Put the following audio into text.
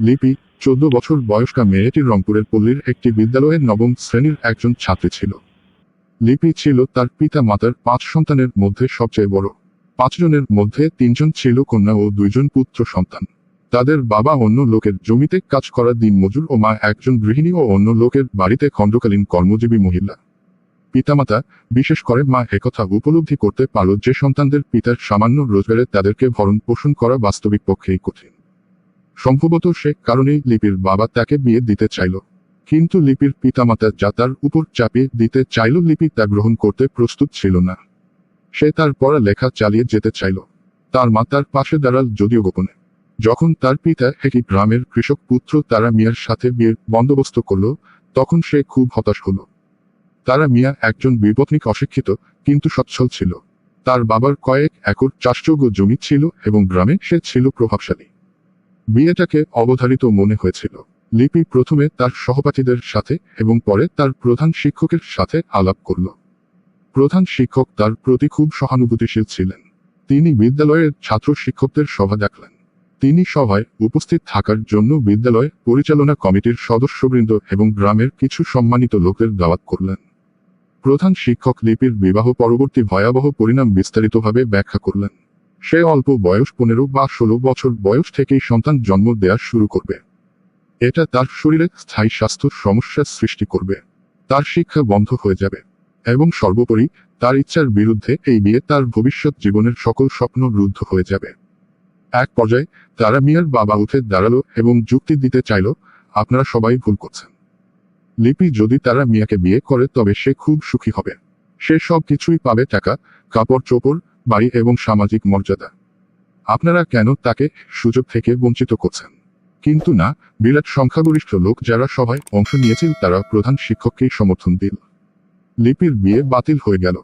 লিপি 14 বছর বয়স্কা মেয়েটি রংপুরের পল্লীর একটি বিদ্যালয়ের নবম শ্রেণীর একজন ছাত্রী ছিল। লিপি ছিল তার পিতা মাতার 5 সন্তানের মধ্যে সবচেয়ে বড়। 5 জনের মধ্যে 3 জন ছিল কন্যা ও 2 জন পুত্র সন্তান। তাদের বাবা অন্য লোকের জমিতে কাজ করা দিনমজুর ও মা একজন গৃহিণী ও অন্য লোকের বাড়িতে খণ্ডকালীন কর্মজীবী মহিলা। পিতামাতা, বিশেষ করে মা একথা উপলব্ধি করতে পারল যে সন্তানদের পিতার সামান্য রোজগারে তাদেরকে ভরণ পোষণ করা বাস্তবিক পক্ষেই কঠিন। সম্ভবত সে কারণেই লিপির বাবা তাকে বিয়ে দিতে চাইল। কিন্তু লিপির পিতামাতা যা তার উপর চাপিয়ে দিতে চাইল লিপি তা গ্রহণ করতে প্রস্তুত ছিল না। সে তার পড়ালেখা চালিয়ে যেতে চাইল। তার মা তার পাশে দাঁড়াল যদিও গোপনে। যখন তার পিতা একটি গ্রামের কৃষক পুত্র তারা মিয়ার সাথে বিয়ের বন্দোবস্ত করল, তখন সে খুব হতাশ হল। তারা মিয়া একজন বিপত্নিক অশিক্ষিত কিন্তু সচ্ছল ছিল। তার বাবার কয়েক একর চাষযোগ্য জমি ছিল এবং গ্রামে সে ছিল প্রভাবশালী। বিয়েটাকে অবধারিত মনে হয়েছিল। লিপি প্রথমে তার সহপাঠীদের সাথে এবং পরে তার প্রধান শিক্ষকের সাথে আলাপ করল। প্রধান শিক্ষক তার প্রতি খুব সহানুভূতিশীল ছিলেন। তিনি বিদ্যালয়ের ছাত্র শিক্ষকদের সভা ডাকলেন। তিনি সভায় উপস্থিত থাকার জন্য বিদ্যালয় পরিচালনা কমিটির সদস্যবৃন্দ এবং গ্রামের কিছু সম্মানিত লোকের দাওয়াত করলেন। প্রধান শিক্ষক লিপির বিবাহ পরবর্তী ভয়াবহ পরিণাম বিস্তারিতভাবে ব্যাখ্যা করলেন। সে অল্প বয়স 15 বা 16 বছর বয়স থেকেই সন্তান জন্ম দেয়া শুরু করবে। এটা তার শরীরে স্থায়ী স্বাস্থ্য সমস্যার সৃষ্টি করবে। তার শিক্ষা বন্ধ হয়ে যাবে এবং সর্বোপরি তার ইচ্ছার বিরুদ্ধে এই বিয়ে তার ভবিষ্যৎ জীবনের সকল স্বপ্ন রুদ্ধ হয়ে যাবে। এক পর্যায়ে তারা মিয়ার বাবা উঠে দাঁড়ালো এবং যুক্তি দিতে চাইল, আপনারা সবাই ভুল করছেন। লিপি যদি তারা মিয়াকে বিয়ে করে তবে সে খুব সুখী হবে। সে সব কিছুই পাবে, টাকা, কাপড় চোপড়, বাড়ি এবং সামাজিক মর্যাদা। আপনারা কেন তাকে সুযোগ থেকে বঞ্চিত করছেন? কিন্তু না, বিরাট সংখ্যাগরিষ্ঠ লোক যারা সভায় অংশ নিয়েছিল তারা প্রধান শিক্ষককেই সমর্থন দিল। লিপির বিয়ে বাতিল হয়ে গেল।